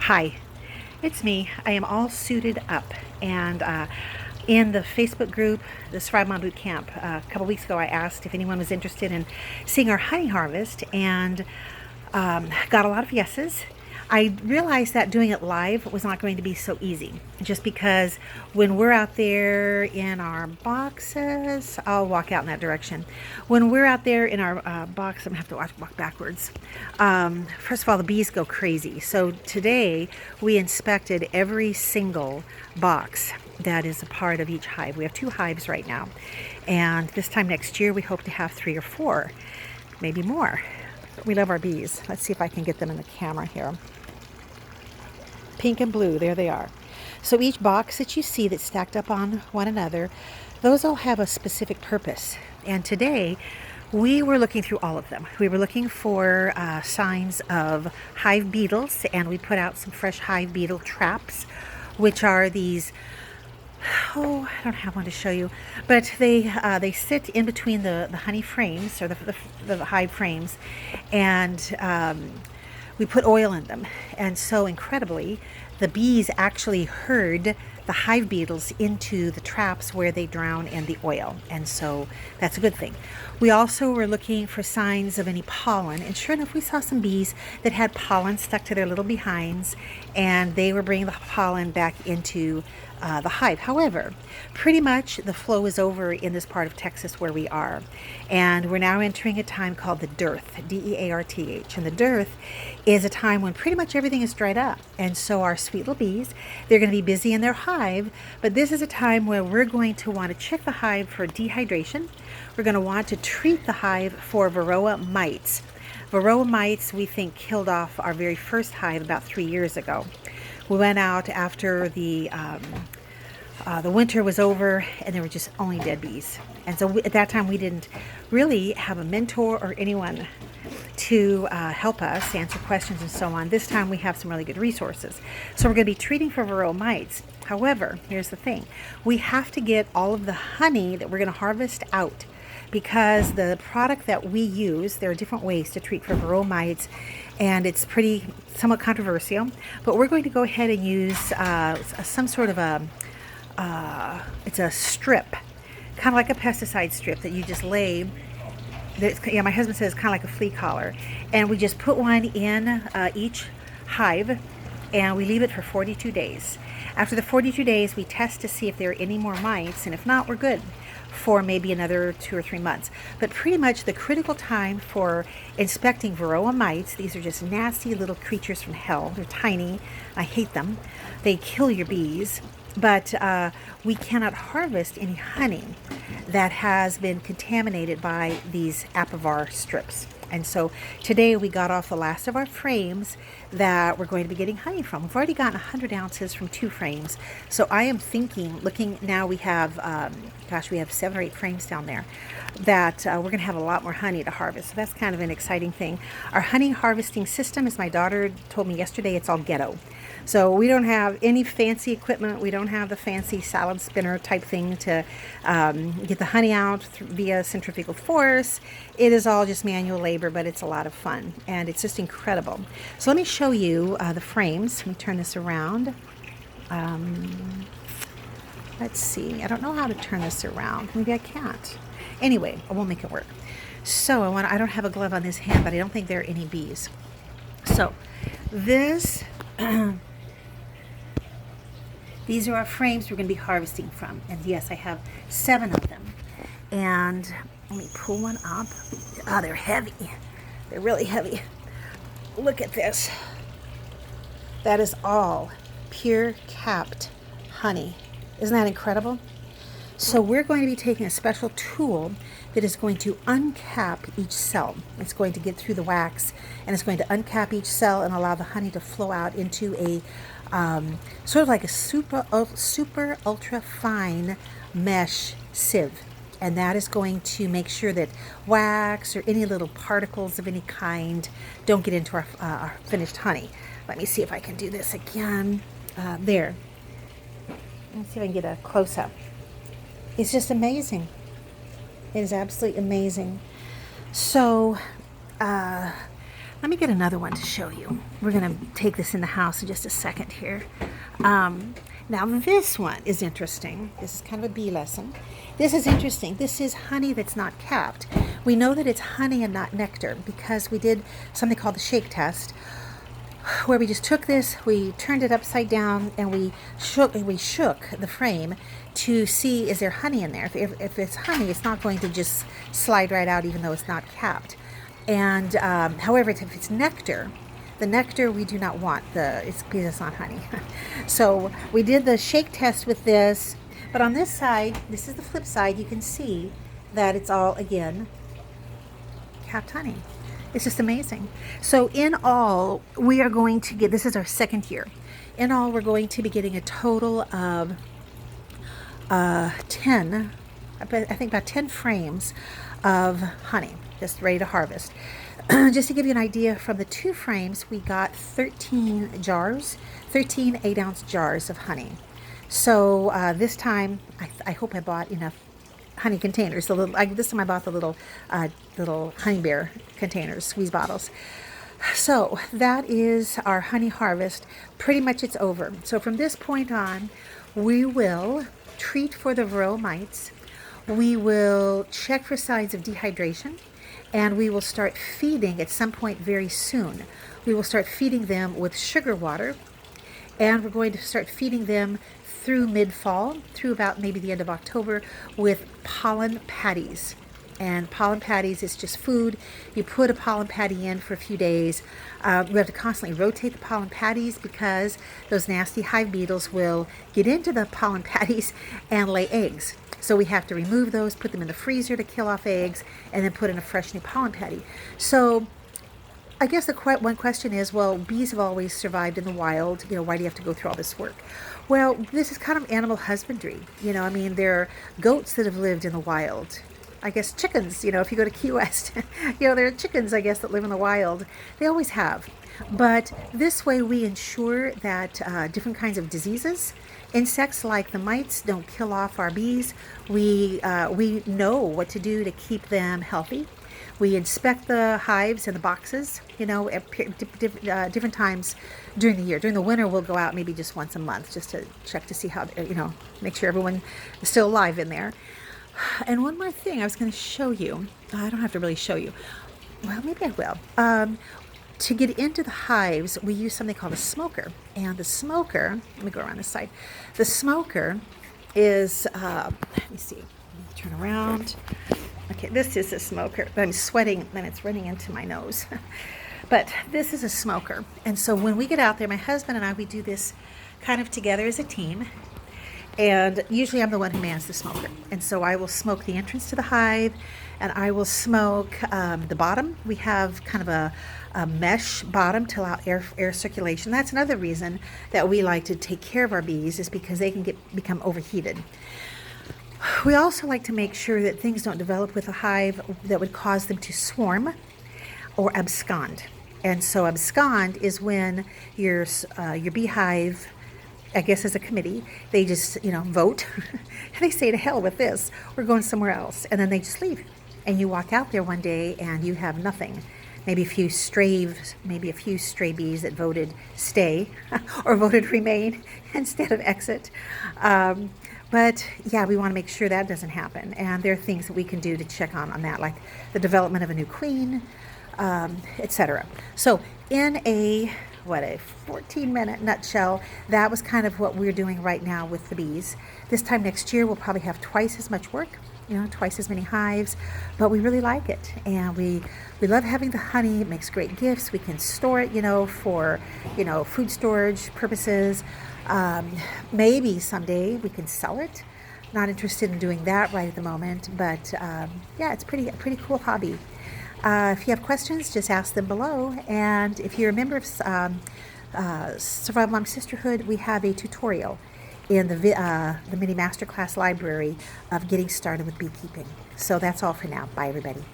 Hi, it's me. I am all suited up, and in the Facebook group, the Survive Mom Boot Camp, a couple weeks ago, I asked if anyone was interested in seeing our honey harvest, and got a lot of yeses. I realized that doing it live was not going to be so easy, just because when we're out there in our boxes, I'll walk out in that direction. When we're out there in our box, I'm gonna have to walk backwards. First of all, the bees go crazy. So today we inspected every single box that is a part of each hive. We have two hives right now, and this time next year we hope to have three or four, maybe more. We love our bees. Let's see if I can get them in the camera here. Pink and blue, there they are. So each box that you see that's stacked up on one another, those all have a specific purpose. And today we were looking through all of them. We were looking for signs of hive beetles, and we put out some fresh hive beetle traps, which are these, oh, I don't have one to show you, but they sit in between the honey frames, or the hive frames, and we put oil in them. And so incredibly, the bees actually herd the hive beetles into the traps where they drown in the oil. And so that's a good thing. We also were looking for signs of any pollen. And sure enough, we saw some bees that had pollen stuck to their little behinds, and they were bringing the pollen back into the hive. However, pretty much the flow is over in this part of Texas where we are. And we're now entering a time called the dearth, Dearth. And the dearth is a time when pretty much everything is dried up. And so our sweet little bees, they're going to be busy in their hive, but this is a time where we're going to want to check the hive for dehydration. We're going to want to treat the hive for varroa mites. Varroa mites, we think, killed off our very first hive about 3 years ago. We went out after the winter was over, and there were just only dead bees. And so at that time, we didn't really have a mentor or anyone to help us answer questions and so on. This time, we have some really good resources. So we're going to be treating for varroa mites. However, here's the thing. We have to get all of the honey that we're going to harvest out, because the product that we use, there are different ways to treat for varroa mites, and it's pretty somewhat controversial, but we're going to go ahead and use some sort of it's a strip, kind of like a pesticide strip that you just lay. Yeah, my husband says kind of like a flea collar, and we just put one in each hive, and we leave it for 42 days. After the 42 days, we test to see if there are any more mites, and if not, we're good for maybe another 2 or 3 months. But pretty much the critical time for inspecting varroa mites, these are just nasty little creatures from hell. They're tiny. I hate them. They kill your bees. But we cannot harvest any honey that has been contaminated by these apivar strips. And so today we got off the last of our frames that we're going to be getting honey from. We've already gotten 100 ounces from 2 frames. So I am thinking, looking now, we have, we have 7 or 8 frames down there, that we're going to have a lot more honey to harvest. So that's kind of an exciting thing. Our honey harvesting system, as my daughter told me yesterday, it's all ghetto. So we don't have any fancy equipment. We don't have the fancy salad spinner type thing to get the honey out via centrifugal force. It is all just manual labor, but it's a lot of fun, and it's just incredible. So let me show you the frames. Let me turn this around. Let's see. I don't know how to turn this around. Maybe I can't. Anyway, I won't make it work. So I don't have a glove on this hand, but I don't think there are any bees. So this... These are our frames we're going to be harvesting from. And yes, I have 7 of them. And let me pull one up. Oh, they're heavy. They're really heavy. Look at this. That is all pure capped honey. Isn't that incredible? So we're going to be taking a special tool that is going to uncap each cell. It's going to get through the wax, and it's going to uncap each cell and allow the honey to flow out into a sort of like a super ultra fine mesh sieve. And that is going to make sure that wax or any little particles of any kind don't get into our finished honey. Let me see if I can do this again. There. Let's see if I can get a close-up. It's just amazing. It is absolutely amazing. So Let me get another one to show you. We're going to take this in the house in just a second here. Now this one is interesting. This is kind of a bee lesson. This is interesting. This is honey that's not capped. We know that it's honey and not nectar because we did something called the shake test, where we just took this, we turned it upside down, and we shook the frame to see is there honey in there. If it's honey, it's not going to just slide right out, even though it's not capped. And however, if it's nectar, the nectar we do not want. It's because it's not honey. So we did the shake test with this, but on this side, this is the flip side. You can see that it's all again capped honey. It's just amazing. So in all, we are going to get, this is our second year. In all, we're going to be getting a total of 10, I think about 10 frames of honey, just ready to harvest. Just to give you an idea, from the 2 frames, we got 13 jars, 13 8-ounce jars of honey. So this time, I hope I bought enough honey containers. This time I bought the little honey bear containers, squeeze bottles. So that is our honey harvest. Pretty much it's over. So from this point on, we will treat for the varroa mites. We will check for signs of dehydration, and we will start feeding at some point very soon. We will start feeding them with sugar water, and we're going to start feeding them through mid-fall, through about maybe the end of October, with pollen patties. And pollen patties is just food. You put a pollen patty in for a few days. We have to constantly rotate the pollen patties because those nasty hive beetles will get into the pollen patties and lay eggs. So we have to remove those, put them in the freezer to kill off eggs, and then put in a fresh new pollen patty. So I guess the one question is, well, bees have always survived in the wild. Why do you have to go through all this work? Well, this is kind of animal husbandry. There are goats that have lived in the wild. I guess chickens, if you go to Key West, there are chickens, I guess, that live in the wild. They always have. But this way we ensure that different kinds of diseases, insects like the mites, don't kill off our bees. We know what to do to keep them healthy. We inspect the hives and the boxes, at different times during the year. During the winter, we'll go out maybe just once a month just to check to see how, make sure everyone is still alive in there. And one more thing I was going to show you. I don't have to really show you. Well, maybe I will. To get into the hives, we use something called a smoker. And the smoker, let me go around this side. The smoker is, let me see, let me turn around. Okay, this is a smoker. I'm sweating and it's running into my nose. But this is a smoker. And so when we get out there, my husband and I, we do this kind of together as a team. And usually I'm the one who mans the smoker. And so I will smoke the entrance to the hive, and I will smoke the bottom. We have kind of a mesh bottom to allow air circulation. That's another reason that we like to take care of our bees, is because they can become overheated. We also like to make sure that things don't develop with a hive that would cause them to swarm or abscond. And so abscond is when your beehive, I guess as a committee, they just, vote. And they say, to hell with this, we're going somewhere else. And then they just leave. And you walk out there one day and you have nothing. Maybe a few stray bees that voted stay or voted remain instead of exit. But yeah, we want to make sure that doesn't happen. And there are things that we can do to check on that, like the development of a new queen, etc. So in a 14-minute nutshell, that was kind of what we're doing right now with the bees. This time next year, we'll probably have twice as much work, twice as many hives, but we really like it. And we love having the honey. It makes great gifts. We can store it, for, food storage purposes. Maybe someday we can sell it. Not interested in doing that right at the moment, but yeah, it's a pretty cool hobby. If you have questions, just ask them below. And if you're a member of Survival Mom Sisterhood, we have a tutorial in the mini masterclass library of getting started with beekeeping. So that's all for now. Bye, everybody.